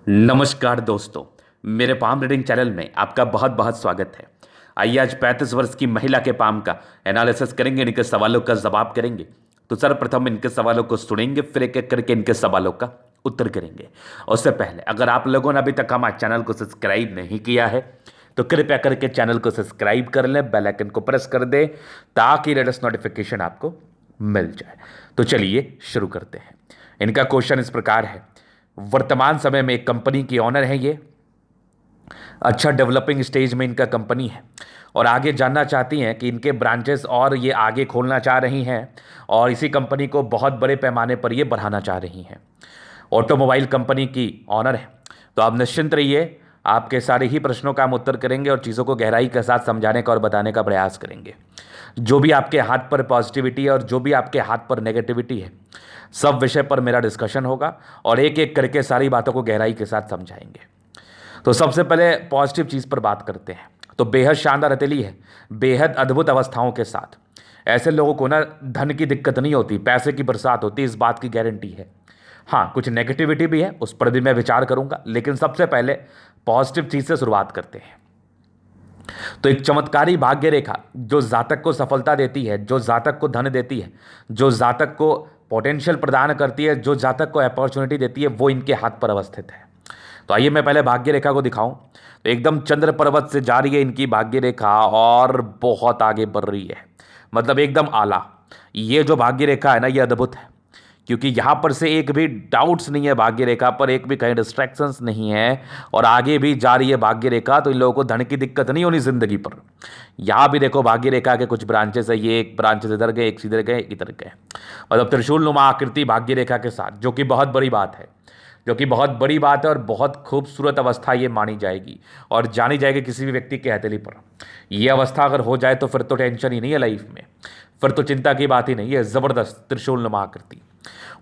नमस्कार दोस्तों। मेरे पाम रीडिंग चैनल में आपका बहुत बहुत स्वागत है। आइए आज 35 वर्ष की महिला के पाम का एनालिसिस करेंगे, इनके सवालों का जवाब करेंगे। तो सर्वप्रथम इनके सवालों को सुनेंगे, फिर एक एक करके इनके सवालों का उत्तर करेंगे। उससे पहले अगर आप लोगों ने अभी तक हमारे चैनल को सब्सक्राइब नहीं किया है तो कृपया करके चैनल को सब्सक्राइब कर लें, बेल आइकन को प्रेस कर दें ताकि लेटेस्ट नोटिफिकेशन आपको मिल जाए। तो चलिए शुरू करते हैं। इनका क्वेश्चन इस प्रकार है। वर्तमान समय में एक कंपनी की ऑनर है ये। अच्छा डेवलपिंग स्टेज में इनका कंपनी है और आगे जानना चाहती हैं कि इनके ब्रांचेस और ये आगे खोलना चाह रही हैं और इसी कंपनी को बहुत बड़े पैमाने पर ये बढ़ाना चाह रही हैं। ऑटोमोबाइल कंपनी की ऑनर है। तो आप निश्चिंत रहिए, आपके सारे ही प्रश्नों का हम उत्तर करेंगे और चीज़ों को गहराई के साथ समझाने का और बताने का प्रयास करेंगे। जो भी आपके हाथ पर पॉजिटिविटी है और जो भी आपके हाथ पर नेगेटिविटी है, सब विषय पर मेरा डिस्कशन होगा और एक एक करके सारी बातों को गहराई के साथ समझाएंगे। तो सबसे पहले पॉजिटिव चीज़ पर बात करते हैं। तो बेहद शानदार हथेली है, बेहद अद्भुत अवस्थाओं के साथ। ऐसे लोगों को ना धन की दिक्कत नहीं होती, पैसे की बरसात होती, इस बात की गारंटी है। हाँ, कुछ नेगेटिविटी भी है, उस पर भी मैं विचार करूंगा, लेकिन सबसे पहले पॉजिटिव चीज़ से शुरुआत करते हैं। तो एक चमत्कारी भाग्य रेखा जो जातक को सफलता देती है, जो जातक को धन देती है, जो जातक को पोटेंशियल प्रदान करती है, जो जातक को अपॉर्चुनिटी देती है, वो इनके हाथ पर अवस्थित है। तो आइए मैं पहले भाग्य रेखा को दिखाऊं। तो एकदम चंद्र पर्वत से जा रही है इनकी भाग्य रेखा और बहुत आगे बढ़ रही है, मतलब एकदम आला। ये जो भाग्य रेखा है ना, ये अद्भुत है, क्योंकि यहां पर से एक भी डाउट्स नहीं है भाग्य रेखा पर, एक भी कहीं डिस्ट्रैक्शंस नहीं है और आगे भी जा रही है भाग्य रेखा। तो इन लोगों को धन की दिक्कत नहीं होनी जिंदगी पर। यहां भी देखो भाग्य रेखा के कुछ ब्रांचेस है, ये एक ब्रांचेस इधर गए, एक इधर गए, एक इधर गए, मतलब त्रिशूल नुमा आकृति भाग्य रेखा के साथ, जो कि बहुत बड़ी बात है, जो कि बहुत बड़ी बात है और बहुत खूबसूरत अवस्था ये मानी जाएगी और जानी जाएगी किसी भी व्यक्ति के हथेली पर। यह अवस्था अगर हो जाए तो फिर तो टेंशन ही नहीं है लाइफ में, फिर तो चिंता की बात ही नहीं है। जबरदस्त त्रिशूल नुमा आकृति।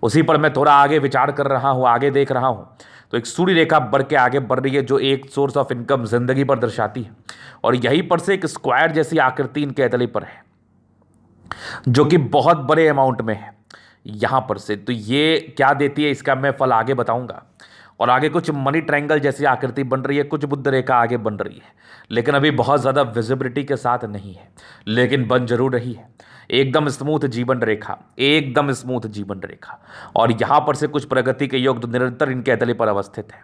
उसी पर मैं थोड़ा आगे विचार कर रहा हूँ, आगे देख रहा हूँ। तो एक सूर्य रेखा बढ़ के आगे बढ़ रही है जो एक सोर्स ऑफ इनकम जिंदगी पर दर्शाती है और यहीं पर से एक स्क्वायर जैसी आकृति इनके हथेली पर है जो कि बहुत बड़े अमाउंट में है यहां पर से। तो ये क्या देती है इसका मैं फल आगे बताऊंगा। और आगे कुछ मनी ट्रायंगल जैसी आकृति बन रही है, कुछ बुद्ध रेखा आगे बन रही है, लेकिन अभी बहुत ज़्यादा विजिबिलिटी के साथ नहीं है, लेकिन बन जरूर रही है। एकदम स्मूथ जीवन रेखा, एकदम स्मूथ जीवन रेखा। और यहां पर से कुछ प्रगति के योग तो निरंतर इनके हथेली पर अवस्थित है,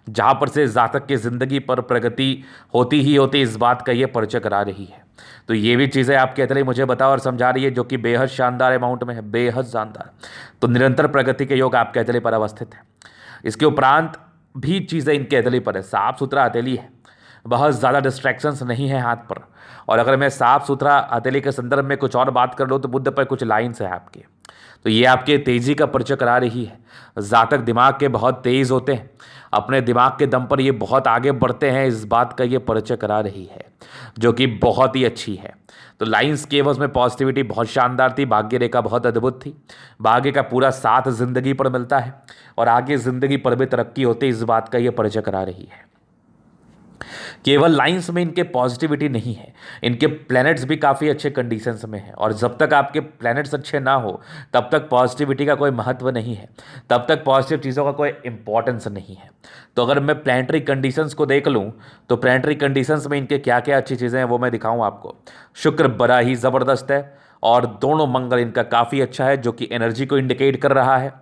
जहां पर से जातक की जिंदगी पर प्रगति होती ही होती, इस बात का ये परिचय करा रही है। तो ये भी चीज़ें आपके हथेली मुझे बता और समझा रही है, जो कि बेहद शानदार अमाउंट में है, बेहद शानदार। तो निरंतर प्रगति के योग आपके हथेली पर अवस्थित है। इसके उपरांत भी चीज़ें इनके हथेली पर है, साफ सुथरा हथेली है, बहुत ज़्यादा डिस्ट्रैक्शंस नहीं है हाथ पर। और अगर मैं साफ सुथरा हथेली के संदर्भ में कुछ और बात कर लूँ तो बुद्ध पर कुछ लाइन्स है आपके। तो ये आपके तेजी का परिचय करा रही है। जातक दिमाग के बहुत तेज होते हैं, अपने दिमाग के दम पर ये बहुत आगे बढ़ते हैं, इस बात का ये परिचय करा रही है, जो कि बहुत ही अच्छी है। तो लाइंस के एवज में पॉजिटिविटी बहुत शानदार थी, भाग्य रेखा बहुत अद्भुत थी, भाग्य का पूरा साथ जिंदगी पर मिलता है और आगे जिंदगी पर भी तरक्की होती है, इस बात का ये परिचय करा रही है। केवल लाइंस में इनके पॉजिटिविटी नहीं है, इनके प्लैनेट्स भी काफ़ी अच्छे कंडीशंस में हैं और जब तक आपके प्लैनेट्स अच्छे ना हो तब तक पॉजिटिविटी का कोई महत्व नहीं है, तब तक पॉजिटिव चीज़ों का कोई इंपॉर्टेंस नहीं है। तो अगर मैं प्लैनेटरी कंडीशंस को देख लूँ तो प्लैनेटरी कंडीशंस में इनके क्या क्या अच्छी चीज़ें हैं वो मैं दिखाऊँ आपको। शुक्र बड़ा ही ज़बरदस्त है और दोनों मंगल इनका काफ़ी अच्छा है, जो कि एनर्जी को इंडिकेट कर रहा है।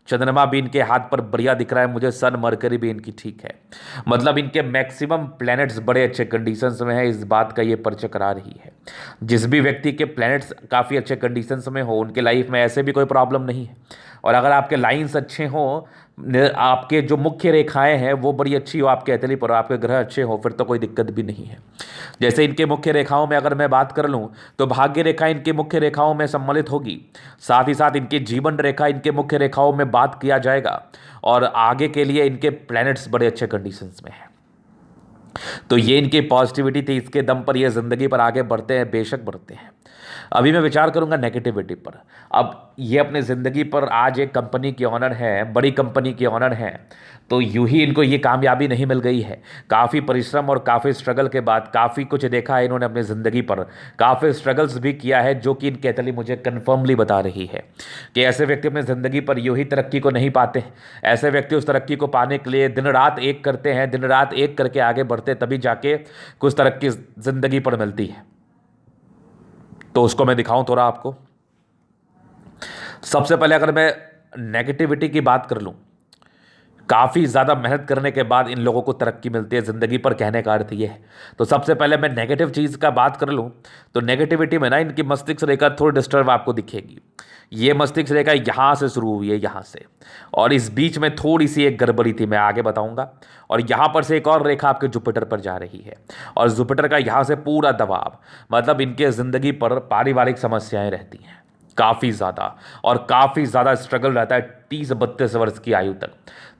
चंद्रमा भी इनके हाथ पर बढ़िया दिख रहा है मुझे, सन मरकरी भी इनकी ठीक है, मतलब इनके मैक्सिमम प्लैनेट्स बड़े अच्छे कंडीशंस में है, इस बात का ये परिचय करा रही है। जिस भी व्यक्ति के प्लैनेट्स काफ़ी अच्छे कंडीशंस में हो उनके लाइफ में ऐसे भी कोई प्रॉब्लम नहीं है। और अगर आपके लाइंस अच्छे हों, आपके जो मुख्य रेखाएं हैं वो बड़ी अच्छी हो आपके हथेली पर, आपके ग्रह अच्छे हो, फिर तो कोई दिक्कत भी नहीं है। जैसे इनके मुख्य रेखाओं में अगर मैं बात कर लूँ तो भाग्य रेखा इनके मुख्य रेखाओं में सम्मिलित होगी, साथ ही साथ इनकी जीवन रेखा इनके मुख्य रेखाओं में बात किया जाएगा और आगे के लिए इनके प्लैनेट्स बड़े अच्छे कंडीशंस में हैं। तो ये इनकी पॉजिटिविटी थी, इसके दम पर ये ज़िंदगी पर आगे बढ़ते हैं, बेशक बढ़ते हैं। अभी मैं विचार करूंगा नेगेटिविटी पर। अब ये अपने ज़िंदगी पर आज एक कंपनी के ऑनर हैं, बड़ी कंपनी के ऑनर हैं, तो यूं ही इनको ये कामयाबी नहीं मिल गई है। काफ़ी परिश्रम और काफ़ी स्ट्रगल के बाद काफ़ी कुछ देखा है इन्होंने अपनी ज़िंदगी पर, काफ़ी स्ट्रगल्स भी किया है, जो कि इनकी अतली मुझे कन्फर्मली बता रही है कि ऐसे व्यक्ति अपनी ज़िंदगी पर यूं ही तरक्की को नहीं पाते हैं। ऐसे व्यक्ति उस तरक्की को पाने के लिए दिन रात एक करते हैं, दिन रात एक करके आगे बढ़ते, तभी जाके कुछ तरक्की ज़िंदगी पर मिलती है। तो उसको मैं दिखाऊं थोड़ा आपको। सबसे पहले अगर मैं नेगेटिविटी की बात कर लूं, काफ़ी ज़्यादा मेहनत करने के बाद इन लोगों को तरक्की मिलती है ज़िंदगी पर, कहने का अर्थ ये है। तो सबसे पहले मैं नेगेटिव चीज़ का बात कर लूँ, तो नेगेटिविटी में ना इनकी मस्तिष्क रेखा थोड़ी डिस्टर्ब आपको दिखेगी। ये मस्तिष्क रेखा यहाँ से शुरू हुई है, यहाँ से, और इस बीच में थोड़ी सी एक गड़बड़ी थी, मैं आगे बताऊंगा। और यहाँ पर से एक और रेखा आपके जुपिटर पर जा रही है, और जुपिटर का यहाँ से पूरा दबाव, मतलब इनके ज़िंदगी पर पारिवारिक समस्याएं रहती हैं काफ़ी ज़्यादा, और काफ़ी ज़्यादा स्ट्रगल रहता है 30-32 वर्ष की आयु तक।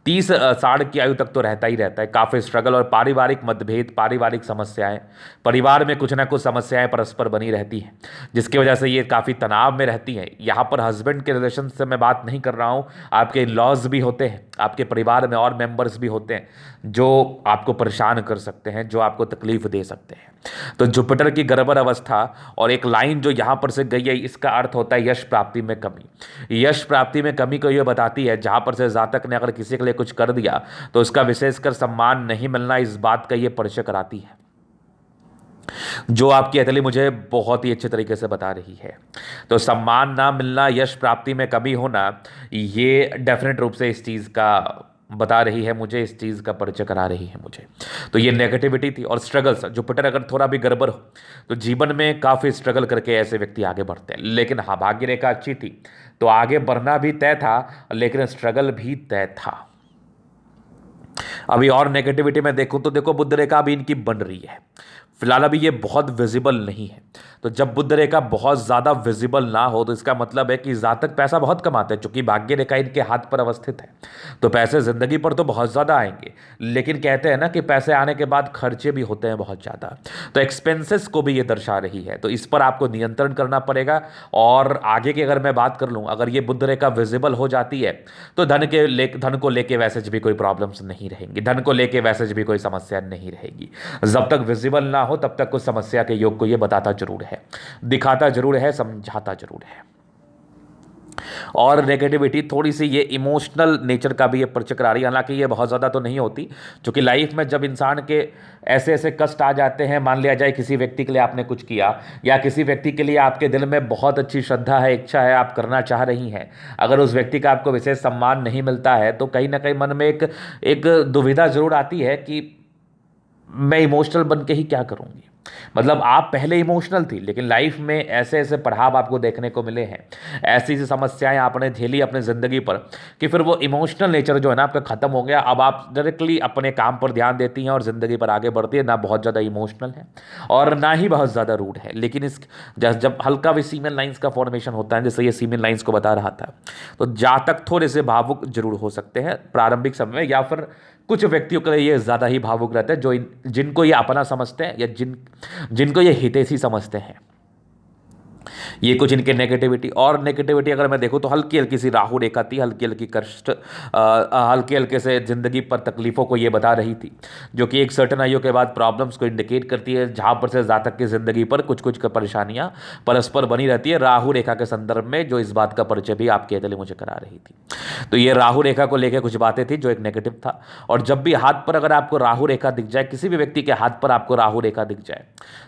30 साल की आयु तक तो रहता ही रहता है काफ़ी स्ट्रगल, और पारिवारिक मतभेद, पारिवारिक समस्याएं, परिवार में कुछ ना कुछ समस्याएं परस्पर बनी रहती हैं, जिसकी वजह से ये काफ़ी तनाव में रहती हैं। यहाँ पर हस्बैंड के रिलेशन से मैं बात नहीं कर रहा हूँ, आपके लॉज भी होते हैं, आपके परिवार में और मेंबर्स भी होते हैं जो आपको परेशान कर सकते हैं, जो आपको तकलीफ दे सकते हैं। तो जुपिटर की गड़बड़ अवस्था और एक लाइन जो यहाँ पर से गई है, इसका अर्थ होता है यश प्राप्ति में कमी। यश प्राप्ति में कमी को यह बताती है, जहाँ पर से जातक ने अगर किसी के लिए कुछ कर दिया तो उसका विशेषकर सम्मान नहीं मिलना, इस बात का यह परिचय कराती है, जो आपकी अतली मुझे बहुत ही अच्छे तरीके से बता रही है। तो सम्मान ना मिलना, यश प्राप्ति में कमी होना, ये डेफिनेट रूप से इस चीज़ का बता रही है मुझे, इस चीज़ का परिचय करा रही है मुझे। तो ये नेगेटिविटी थी। और स्ट्रगल्स, जुपिटर अगर थोड़ा भी गड़बड़ हो तो जीवन में काफ़ी स्ट्रगल करके ऐसे व्यक्ति आगे बढ़ते हैं। लेकिन हाँ, भाग्य रेखा अच्छी थी तो आगे बढ़ना भी तय था, लेकिन स्ट्रगल भी तय था। अभी और नेगेटिविटी में देखूं तो देखो, बुध रेखा अभी इनकी बन रही है फिलहाल, अभी ये बहुत विजिबल नहीं है। तो जब बुध रेखा बहुत ज़्यादा विजिबल ना हो तो इसका मतलब है कि जातक पैसा बहुत कमाते हैं, चूंकि भाग्य रेखा इनके हाथ पर अवस्थित है, तो पैसे ज़िंदगी पर तो बहुत ज़्यादा आएंगे। लेकिन कहते हैं ना कि पैसे आने के बाद खर्चे भी होते हैं बहुत ज़्यादा, तो एक्सपेंसेस को भी ये दर्शा रही है। तो इस पर आपको नियंत्रण करना पड़ेगा। और आगे की अगर मैं बात कर लूँ, अगर ये बुध रेखा विजिबल हो जाती है तो धन को लेके वैसे भी कोई प्रॉब्लम्स नहीं रहेंगी, धन को लेके वैसे भी कोई समस्या नहीं रहेगी। जब तक विजिबल ना हो तब तक कुछ समस्या के योग को ये बताता जरूर है, दिखाता जरूर है, समझाता जरूर है। और नेगेटिविटी थोड़ी सी ये इमोशनल नेचर का भी ये परिचय करा रही है, हालांकि ये बहुत ज़्यादा तो नहीं होती, क्योंकि लाइफ में जब इंसान के ऐसे ऐसे कष्ट आ जाते हैं, मान लिया जाए किसी व्यक्ति के लिए आपने कुछ किया, या किसी व्यक्ति के लिए आपके दिल में बहुत अच्छी श्रद्धा है, इच्छा है, आप करना चाह रही हैं, अगर उस व्यक्ति का आपको विशेष सम्मान नहीं मिलता है तो कहीं ना कहीं मन में एक दुविधा जरूर आती है कि मैं इमोशनल बन के ही क्या करूँगी। मतलब आप पहले इमोशनल थी, लेकिन लाइफ में ऐसे ऐसे पड़ाव आपको देखने को मिले हैं, ऐसी ऐसी समस्याएं आपने झेली अपने ज़िंदगी पर, कि फिर वो इमोशनल नेचर जो है ना आपका ख़त्म हो गया। अब आप डायरेक्टली अपने काम पर ध्यान देती हैं और ज़िंदगी पर आगे बढ़ती है, ना बहुत ज़्यादा इमोशनल है और ना ही बहुत ज़्यादा रूड है। लेकिन इस जब हल्का भी सीमेन लाइन्स का फॉर्मेशन होता है, जैसे ये सीमेन लाइन्स को बता रहा था, तो जातक थोड़े से भावुक जरूर हो सकते हैं प्रारंभिक समय में, या फिर कुछ व्यक्तियों के लिए ये ज़्यादा ही भावुक रहते हैं, जो जिनको ये अपना समझते हैं या जिनको ये हितैषी समझते हैं। ये कुछ इनके नेगेटिविटी। और नेगेटिविटी अगर मैं देखूँ तो हल्की हल्की सी राहु रेखा थी, हल्की हल्की कष्ट, हल्के हल्के से जिंदगी पर तकलीफों को ये बता रही थी, जो कि एक सर्टन आयु के बाद प्रॉब्लम्स को इंडिकेट करती है, जहाँ पर से जातक की जिंदगी पर कुछ कुछ परेशानियाँ परस्पर बनी रहती है राहु रेखा के संदर्भ में, जो इस बात का परिचय भी आपके लिए मुझे करा रही थी। तो ये राहु रेखा को लेकर कुछ बातें थी जो एक नेगेटिव था। और जब भी हाथ पर अगर आपको राहु रेखा दिख जाए, किसी भी व्यक्ति के हाथ पर आपको राहु रेखा दिख जाए,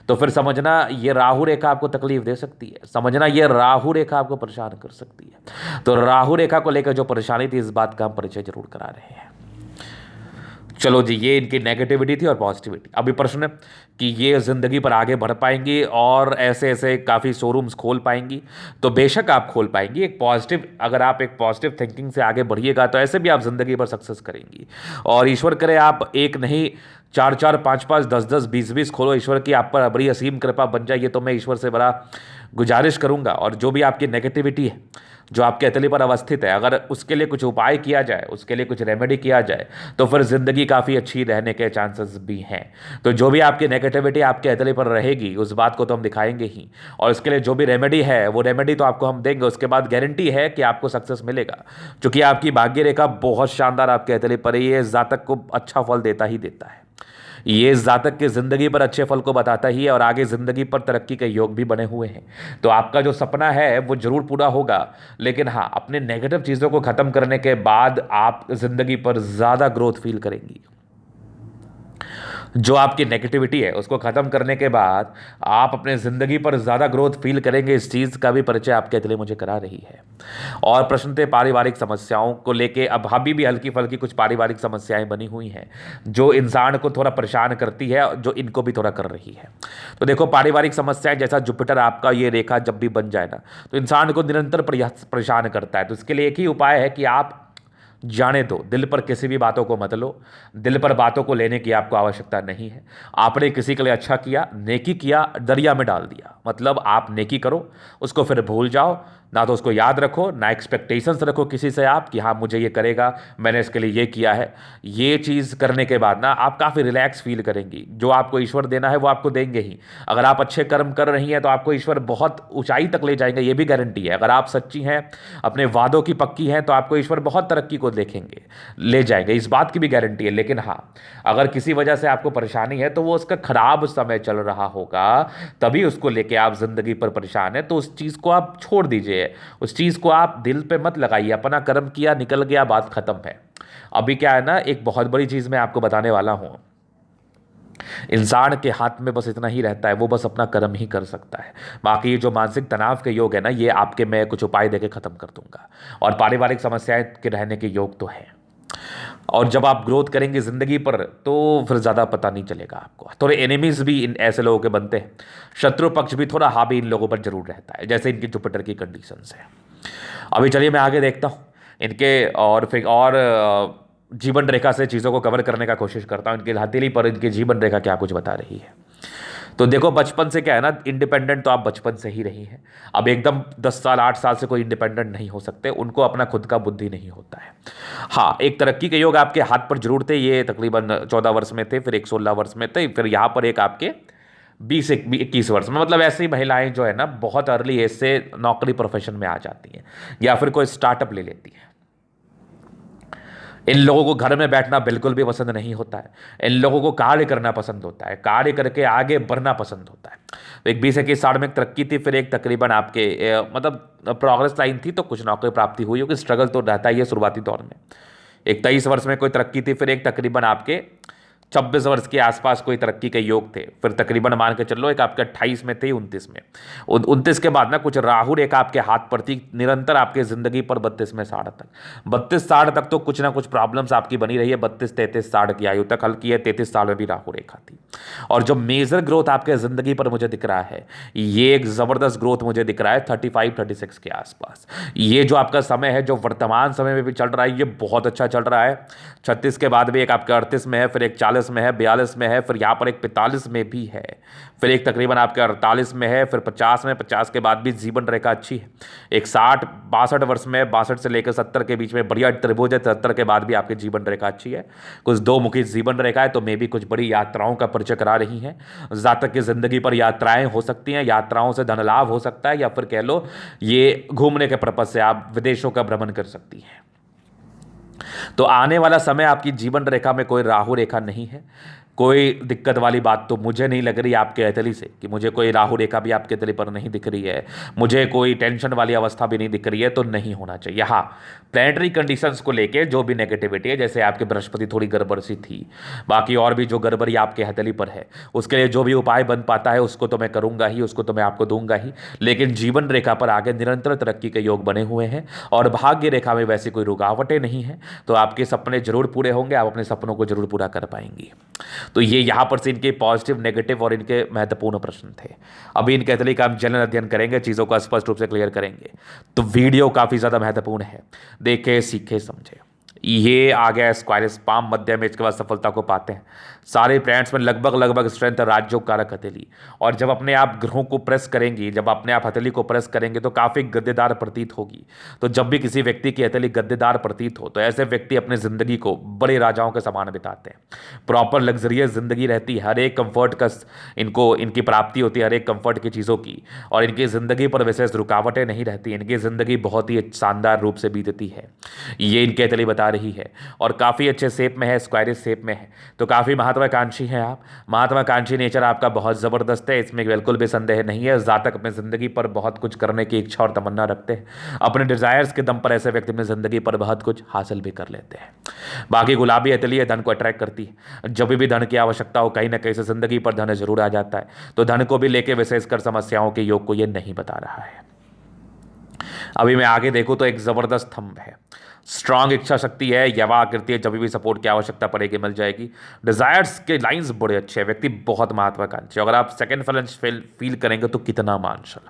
तो फिर समझना ये राहु रेखा आपको तकलीफ दे सकती है, समझना ये राहु रेखा आपको परेशान कर सकती है। तो राहु रेखा को लेकर जो परेशानी थी, इस बात का हम परिचय जरूर करा रहे हैं। चलो जी, ये इनकी नेगेटिविटी थी और पॉजिटिविटी। अभी प्रश्न है कि ये ज़िंदगी पर आगे बढ़ पाएंगी और ऐसे ऐसे काफ़ी शोरूम्स खोल पाएंगी, तो बेशक आप खोल पाएंगी। एक पॉजिटिव, अगर आप एक पॉजिटिव थिंकिंग से आगे बढ़िएगा तो ऐसे भी आप ज़िंदगी पर सक्सेस करेंगी। और ईश्वर करे आप एक नहीं, 4-4, 5-5, 10-10, 20-20 खोलो, ईश्वर की आप पर बड़ी असीम कृपा बन जाए, ये तो मैं ईश्वर से बड़ा गुजारिश करूँगा। और जो भी आपकी नेगेटिविटी है, जो आपके हथेली पर अवस्थित है, अगर उसके लिए कुछ उपाय किया जाए, उसके लिए कुछ रेमेडी किया जाए, तो फिर ज़िंदगी काफ़ी अच्छी रहने के चांसेस भी हैं। तो जो भी आपकी नेगेटिविटी आपके हथेली पर रहेगी, उस बात को तो हम दिखाएंगे ही, और इसके लिए जो भी रेमेडी है वो रेमेडी तो आपको हम देंगे। उसके बाद गारंटी है कि आपको सक्सेस मिलेगा, क्योंकि आपकी भाग्य रेखा बहुत शानदार आपके हथेली पर है। ये जातक को अच्छा फल देता ही देता है। ये जातक की जिंदगी पर अच्छे फल को बताता ही है, और आगे जिंदगी पर तरक्की के योग भी बने हुए हैं। तो आपका जो सपना है वो जरूर पूरा होगा, लेकिन हाँ, अपने नेगेटिव चीज़ों को खत्म करने के बाद आप जिंदगी पर ज़्यादा ग्रोथ फील करेंगी। जो आपकी नेगेटिविटी है उसको ख़त्म करने के बाद आप अपने ज़िंदगी पर ज़्यादा ग्रोथ फील करेंगे। इस चीज़ का भी परिचय आपके लिए मुझे करा रही है। और प्रश्न थे पारिवारिक समस्याओं को लेके। अब अभी भी हल्की फल्की कुछ पारिवारिक समस्याएं बनी हुई हैं जो इंसान को थोड़ा परेशान करती है, जो इनको भी थोड़ा कर रही है। तो देखो, पारिवारिक समस्याएं, जैसा जुपिटर आपका ये रेखा जब भी बन जाए ना, तो इंसान को निरंतर परेशान करता है। तो इसके लिए एक ही उपाय है कि आप जाने दो, दिल पर किसी भी बातों को मत लो। दिल पर बातों को लेने की आपको आवश्यकता नहीं है। आपने किसी के लिए अच्छा किया, नेकी किया, दरिया में डाल दिया, मतलब आप नेकी करो, उसको फिर भूल जाओ, ना तो उसको याद रखो, ना एक्सपेक्टेशंस रखो किसी से आप कि हाँ मुझे ये करेगा, मैंने इसके लिए ये किया है। ये चीज़ करने के बाद ना आप काफ़ी रिलैक्स फील करेंगी। जो आपको ईश्वर देना है वो आपको देंगे ही। अगर आप अच्छे कर्म कर रही हैं तो आपको ईश्वर बहुत ऊंचाई तक ले जाएंगे, ये भी गारंटी है। अगर आप सच्ची हैं, अपने वादों की पक्की हैं, तो आपको ईश्वर बहुत तरक्की को देखेंगे, ले जाएंगे, इस बात की भी गारंटी है। लेकिन हाँ, अगर किसी वजह से आपको परेशानी है तो वो उसका खराब समय चल रहा होगा, तभी उसको लेके आप जिंदगी पर परेशान है। तो उस चीज़ को आप छोड़ दीजिए, उस चीज को आप दिल पे मत लगाइए। अपना कर्म किया, निकल गया, बात खत्म है। अभी क्या है ना, एक बहुत बड़ी चीज मैं आपको बताने वाला हूं। इंसान के हाथ में बस इतना ही रहता है, वो बस अपना कर्म ही कर सकता है। बाकी ये जो मानसिक तनाव के योग है ना, ये आपके मैं कुछ उपाय देके खत्म कर दूंगा। और पारिवारिक समस्याएं के रहने के योग तो है। और जब आप ग्रोथ करेंगे जिंदगी पर, तो फिर ज़्यादा पता नहीं चलेगा आपको। थोड़े एनिमीज भी इन ऐसे लोगों के बनते हैं। शत्रु पक्ष भी थोड़ा हावी इन लोगों पर जरूर रहता है, जैसे इनकी जुपिटर की कंडीशंस है। अभी चलिए मैं आगे देखता हूँ इनके, और फिर और जीवन रेखा से चीज़ों को कवर करने का कोशिश करता हूँ। इनकी हथेली पर इनकी जीवन रेखा क्या कुछ बता रही है। तो देखो, बचपन से क्या है ना, इंडिपेंडेंट तो आप बचपन से ही रही हैं। अब एकदम 10 साल 8 साल से कोई इंडिपेंडेंट नहीं हो सकते, उनको अपना खुद का बुद्धि नहीं होता है। हाँ, एक तरक्की के योग आपके हाथ पर जरूर थे। ये तकरीबन 14 वर्ष में थे, फिर एक 16 वर्ष में थे, फिर यहाँ पर एक आपके 20-21 वर्ष में। मतलब ऐसी महिलाएं जो है ना, बहुत अर्ली एज से नौकरी प्रोफेशन में आ जाती हैं, या फिर कोई स्टार्टअप ले लेती हैं। इन लोगों को घर में बैठना बिल्कुल भी पसंद नहीं होता है। इन लोगों को कार्य करना पसंद होता है, कार्य करके आगे बढ़ना पसंद होता है। तो एक 20-21 साल में एक तरक्की थी, फिर एक तकरीबन आपके मतलब प्रोग्रेस लाइन थी, तो कुछ नौकरी प्राप्ति हुई होगी। स्ट्रगल तो रहता ही है शुरुआती दौर में। एक 23 वर्ष में कोई तरक्की थी, फिर एक तकरीबन आपके 26 वर्ष के आसपास कोई तरक्की के योग थे। फिर तकरीबन मान के चलो एक आपके 28 में थे, 29 में। 29 के बाद ना कुछ राहु रेखा आपके हाथ पर थी, निरंतर आपके जिंदगी पर 32 में 60 तक। 32-60 तक तो कुछ ना कुछ प्रॉब्लम्स आपकी बनी रही है। 32-33-60 की आयु तक हल्की है। 33 साल में भी राहु रेखा थी। और जो मेजर ग्रोथ आपके जिंदगी पर मुझे दिख रहा है, ये एक जबरदस्त ग्रोथ मुझे दिख रहा है 35-36 के आसपास। ये जो आपका समय है, जो वर्तमान समय में भी चल रहा है, ये बहुत अच्छा चल रहा है। 36 के बाद भी एक आपका 38 में है, फिर एक 40 में है, 42 में है, फिर यहाँ पर एक 45 में भी है, फिर एक तकरीबन आपके 48 में है, फिर 50 में। 50 के बाद भी जीवन रेखा अच्छी है। एक 60-62 वर्ष में, 62 से लेकर 70 के बीच में बढ़िया त्रिभुज है। 70 के बाद भी आपकी जीवन रेखा अच्छी है। कुछ दो मुखी जीवन रेखा है, तो मे भी कुछ बड़ी यात्राओं का परिचय करा रही हैं। जातक की जिंदगी पर यात्राएं हो सकती हैं, यात्राओं से धन लाभ हो सकता है, या फिर कह लो ये घूमने के पर्पज से आप विदेशों का भ्रमण कर सकती हैं। तो आने वाला समय आपकी जीवन रेखा में कोई राहु रेखा नहीं है। कोई दिक्कत वाली बात तो मुझे नहीं लग रही आपके हथेली से, कि मुझे कोई राहु रेखा भी आपके हथेली पर नहीं दिख रही है, मुझे कोई टेंशन वाली अवस्था भी नहीं दिख रही है, तो नहीं होना चाहिए। हाँ, प्लैनेटरी कंडीशंस को लेके जो भी नेगेटिविटी है, जैसे आपके बृहस्पति थोड़ी गड़बड़ सी थी, बाकी और भी जो गड़बड़ी आपके हथेली पर है, उसके लिए जो भी उपाय बन पाता है उसको तो मैं करूंगा ही, उसको तो मैं आपको दूंगा ही। लेकिन जीवन रेखा पर आगे निरंतर तरक्की के योग बने हुए हैं, और भाग्य रेखा में वैसी कोई रुकावटें नहीं है। तो आपके सपने जरूर पूरे होंगे, आप अपने सपनों को जरूर पूरा कर पाएंगी। तो ये यहाँ पर से इनके पॉजिटिव, नेगेटिव और इनके महत्वपूर्ण प्रश्न थे। अभी इनके हथेली का हम जनरल अध्ययन करेंगे, चीज़ों को स्पष्ट रूप से क्लियर करेंगे। तो वीडियो काफ़ी ज़्यादा महत्वपूर्ण है, देखे सीखे समझे। ये आ गया स्क्वायरस पाम मध्य में, इसके बाद सफलता को पाते हैं। सारे प्लैनेट्स में लगभग लगभग स्ट्रेंथ राज्यों कारक हथेली। और जब अपने आप ग्रहों को प्रेस करेंगी, जब अपने आप हथेली को प्रेस करेंगे तो काफ़ी गद्देदार प्रतीत होगी। तो जब भी किसी व्यक्ति की हथेली गद्देदार प्रतीत हो तो ऐसे व्यक्ति अपनी ज़िंदगी को बड़े राजाओं के समान बिताते हैं। प्रॉपर लग्जरियस ज़िंदगी रहती है, हर एक कंफर्ट का इनको इनकी प्राप्ति होती है, हर एक कंफर्ट की चीज़ों की। और इनकी ज़िंदगी पर विशेष रुकावटें नहीं रहती, इनकी ज़िंदगी बहुत ही शानदार रूप से बीतती है। ये इनकी हथेली बता रही है। और काफ़ी अच्छे शेप में है, स्क्वायरिश शेप में है, तो काफ़ी महत्वाकांक्षी हैं आप। महत्वाकांक्षी नेचर आपका बहुत ज़बरदस्त है, इसमें बिल्कुल भी संदेह नहीं है। जातक अपनी ज़िंदगी पर बहुत कुछ करने की इच्छा और तमन्ना रखते हैं। अपने डिज़ायर्स के दम पर ऐसे व्यक्ति अपनी ज़िंदगी पर बहुत कुछ हासिल भी कर लेते हैं। बाकी गुलाबी हथेली है, धन को अट्रैक्ट करती है। जब भी धन की आवश्यकता हो, कहीं ना कहीं से ज़िंदगी पर धन जरूर आ जाता है। तो धन को भी लेकर विशेषकर समस्याओं के योग को ये नहीं बता रहा है। अभी मैं आगे देखूं तो एक जबरदस्त थंब है, स्ट्रांग इच्छा शक्ति है, यवा आकृति है, जब भी सपोर्ट की आवश्यकता पड़ेगी मिल जाएगी। डिजायर्स के लाइंस बड़े अच्छे हैं, व्यक्ति बहुत महत्वाकांक्षी। अगर आप सेकंड फैलेंस फील करेंगे तो कितना मानशल।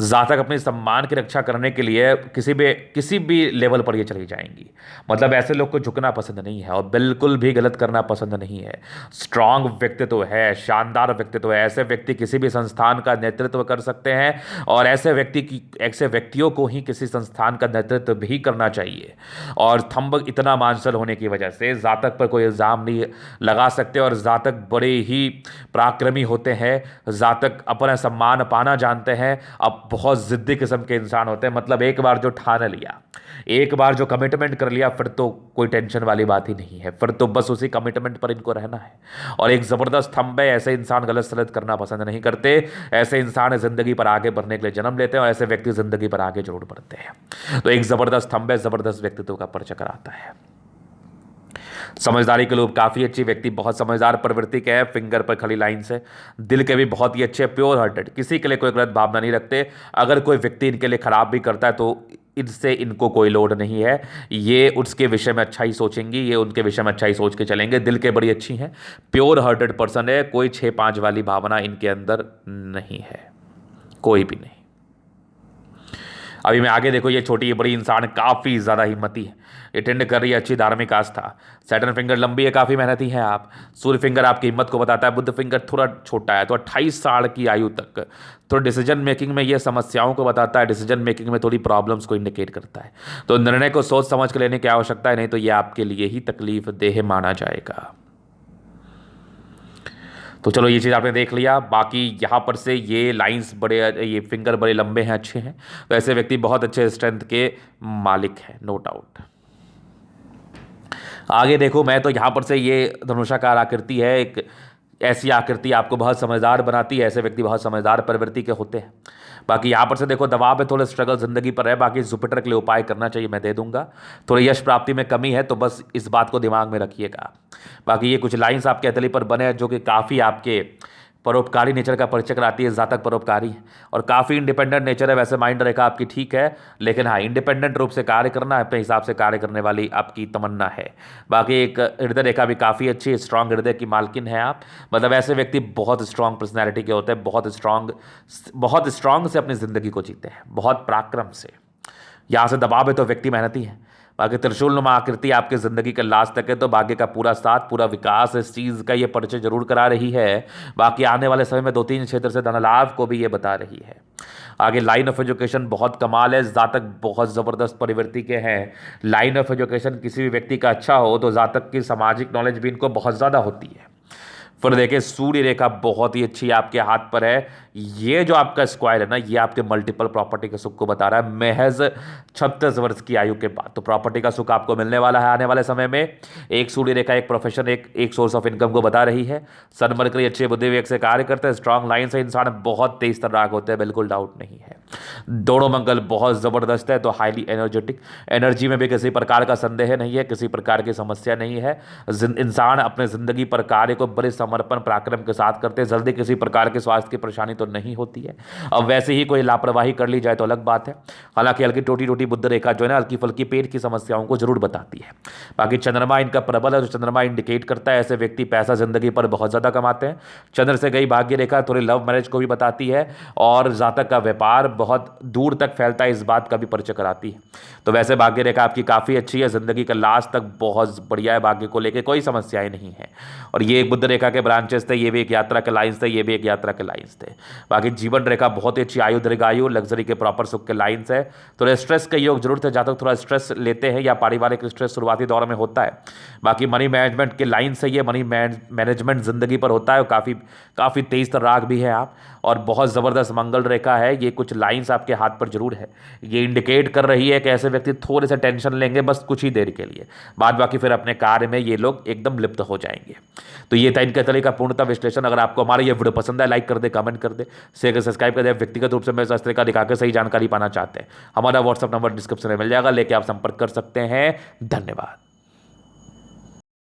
जातक अपने सम्मान की रक्षा करने के लिए किसी भी लेवल पर ये चली जाएंगी। मतलब ऐसे लोग को झुकना पसंद नहीं है और बिल्कुल भी गलत करना पसंद नहीं है। स्ट्रांग व्यक्तित्व है, शानदार व्यक्तित्व है। ऐसे व्यक्ति किसी भी संस्थान का नेतृत्व कर सकते हैं और ऐसे व्यक्तियों को ही किसी संस्थान का नेतृत्व भी करना चाहिए। और थंब इतना मानसल होने की वजह से जातक पर कोई इल्ज़ाम नहीं लगा सकते। और जातक बड़े ही पराक्रमी होते हैं, जातक अपना सम्मान पाना जानते हैं। अब बहुत ज़िद्दी किस्म के इंसान होते हैं। मतलब एक बार जो ठान लिया, एक बार जो कमिटमेंट कर लिया, फिर तो कोई टेंशन वाली बात ही नहीं है, फिर तो बस उसी कमिटमेंट पर इनको रहना है। और एक ज़बरदस्त थंब है, ऐसे इंसान गलत सलत करना पसंद नहीं करते। ऐसे इंसान ज़िंदगी पर आगे बढ़ने के लिए जन्म लेते हैं और ऐसे व्यक्ति ज़िंदगी पर आगे जरूर बढ़ते हैं। तो एक ज़बरदस्त थंब है, ज़बरदस्त व्यक्तित्व का परिचय कराता है। समझदारी के लोग काफ़ी अच्छी, व्यक्ति बहुत समझदार प्रवृत्ति के हैं। फिंगर पर खड़ी लाइन से दिल के भी बहुत ही अच्छे, प्योर हार्टेड, किसी के लिए कोई गलत भावना नहीं रखते। अगर कोई व्यक्ति इनके लिए खराब भी करता है तो इनसे इनको कोई लोड नहीं है। ये उसके विषय में अच्छा ही सोचेंगी, ये उनके विषय में अच्छा ही सोच के चलेंगे। दिल के बड़ी अच्छी हैं, प्योर हार्टेड पर्सन है। कोई 6-5 वाली भावना इनके अंदर नहीं है, कोई भी नहीं। अभी मैं आगे देखो, ये छोटी ये बड़ी इंसान काफ़ी ज़्यादा हिम्मती है, अटेंड कर रही है अच्छी धार्मिक आस्था। सैटर्न फिंगर लंबी है, काफ़ी मेहनती हैं आप। सूर्य फिंगर आपकी हिम्मत को बताता है। बुध फिंगर थोड़ा छोटा है, तो 28 साल की आयु तक तो डिसीजन मेकिंग में ये समस्याओं को बताता है, डिसीजन मेकिंग में थोड़ी प्रॉब्लम्स को इंडिकेट करता है। तो निर्णय को सोच समझ के लेने की आवश्यकता है, नहीं तो ये आपके लिए ही तकलीफ देह माना जाएगा। तो चलो ये चीज़ आपने देख लिया। बाकी यहाँ पर से ये लाइंस बड़े, ये फिंगर बड़े लंबे हैं, अच्छे हैं, तो ऐसे व्यक्ति बहुत अच्छे स्ट्रेंथ के मालिक हैं, नो डाउट। आगे देखो, मैं तो यहाँ पर से ये धनुषाकार आकृति है, एक ऐसी आकृति आपको बहुत समझदार बनाती है। ऐसे व्यक्ति बहुत समझदार प्रवृत्ति के होते हैं। बाकी यहाँ पर से देखो, दबाव में थोड़े स्ट्रगल जिंदगी पर है। बाकी जुपिटर के लिए उपाय करना चाहिए, मैं दे दूंगा। थोड़ी यश प्राप्ति में कमी है, तो बस इस बात को दिमाग में रखिएगा। बाकी ये कुछ लाइंस आपके हथेली पर बने हैं जो कि काफ़ी आपके परोपकारी नेचर का परिचय कराती है। जातक परोपकारी है और काफ़ी इंडिपेंडेंट नेचर है। वैसे माइंड रेखा आपकी ठीक है, लेकिन हाँ, इंडिपेंडेंट रूप से कार्य करना, अपने हिसाब से कार्य करने वाली आपकी तमन्ना है। बाकी एक हृदय रेखा भी काफ़ी अच्छी है, स्ट्रांग हृदय की मालकिन है आप। मतलब ऐसे व्यक्ति बहुत स्ट्रांग पर्सनैलिटी के होते हैं, बहुत स्ट्रांग से अपनी ज़िंदगी को जीते हैं, बहुत पराक्रम से। यहाँ से दबाव है तो व्यक्ति मेहनती है। बाकी त्रिशूल नुमा आकृति आपकी ज़िंदगी के लास्ट तक है, तो भाग्य का पूरा साथ, पूरा विकास इस चीज़ का ये परिचय जरूर करा रही है। बाकी आने वाले समय में 2-3 क्षेत्र से धन लाभ को भी ये बता रही है। आगे लाइन ऑफ एजुकेशन बहुत कमाल है, जातक बहुत ज़बरदस्त प्रवृत्ति के हैं। लाइन ऑफ एजुकेशन किसी भी व्यक्ति का अच्छा हो तो जातक की सामाजिक नॉलेज भी इनको बहुत ज़्यादा होती है। फिर देखिए, सूर्य रेखा बहुत ही अच्छी आपके हाथ पर है। ये जो आपका स्क्वायर है ना, ये आपके मल्टीपल प्रॉपर्टी के सुख को बता रहा है महज 36 वर्ष की आयु के बाद। तो प्रॉपर्टी का सुख आपको मिलने वाला है आने वाले समय में। एक सूर्य रेखा, एक प्रोफेशन, एक सोर्स ऑफ इनकम को बता रही है। सन मरकरी अच्छे बुद्धि विवेक से कार्य करते हैं, स्ट्रांग लाइन से इंसान बहुत तेज तर्राक होते हैं, बिल्कुल डाउट नहीं है। दोनों मंगल बहुत ज़बरदस्त है, तो हाईली एनर्जेटिक, एनर्जी में भी किसी प्रकार का संदेह नहीं है, किसी प्रकार की समस्या नहीं है। इंसान अपने ज़िंदगी पर कार्य को बड़े समर्पण पराक्रम के साथ करते हैं, जल्दी किसी प्रकार की स्वास्थ्य की परेशानी तो तो नहीं होती है। अब वैसे ही कोई लापरवाही कर ली जाए तो अलग बात है। हालांकि हल्की टूटी टूटी बुद्ध रेखा जो है ना हल्की फुल्की पेट की समस्याओं को जरूर बताती है। बाकी चंद्रमा इनका प्रबल है, तो चंद्रमा इंडिकेट करता है ऐसे व्यक्ति पैसा जिंदगी पर बहुत ज्यादा कमाते हैं। चंद्र से गई भाग्य रेखा थोड़ी लव मैरिज को भी बताती है, और जातक का व्यापार बहुत दूर तक फैलता है इस बात का भी परिचय कराती है। तो वैसे भाग्य रेखा आपकी काफी अच्छी है, जिंदगी का लास्ट तक बहुत बढ़िया है, भाग्य को लेकर कोई समस्याएं नहीं है। और ये एक बुद्ध रेखा के ब्रांचेस थे, ये भी एक यात्रा के लाइन्स थे, ये भी एक यात्रा के लाइन्स थे। बाकी जीवन रेखा बहुत ही अच्छी, आयु दीर्घायु लग्जरी के प्रॉपर सुख के लाइन्स है। थोड़े स्ट्रेस का योग जरूर थे, जहाँ तक थोड़ा स्ट्रेस लेते हैं या पारिवारिक स्ट्रेस शुरुआती दौर में होता है। बाकी मनी मैनेजमेंट के लाइन से ये मनी मैनेजमेंट जिंदगी पर होता है, और काफ़ी काफ़ी तेज तर्राक भी है आप, और बहुत ज़बरदस्त मंगल रेखा है। ये कुछ लाइंस आपके हाथ पर जरूर है, ये इंडिकेट कर रही है कि ऐसे व्यक्ति थोड़े से टेंशन लेंगे बस कुछ ही देर के लिए, बाद बाकी फिर अपने कार्य में ये लोग एकदम लिप्त हो जाएंगे। तो ये था इनके तरीके का पूर्णतः विश्लेषण। अगर आपको हमारा ये वीडियो पसंद है, लाइक कर दे, कमेंट कर दे, शेयर सब्सक्राइब कर दे। व्यक्तिगत रूप से मेरे शास्त्र का दिखाकर सही जानकारी पाना चाहते हैं, हमारा व्हाट्सअप नंबर डिस्क्रिप्शन में मिल जाएगा, लेके आप संपर्क कर सकते हैं। धन्यवाद।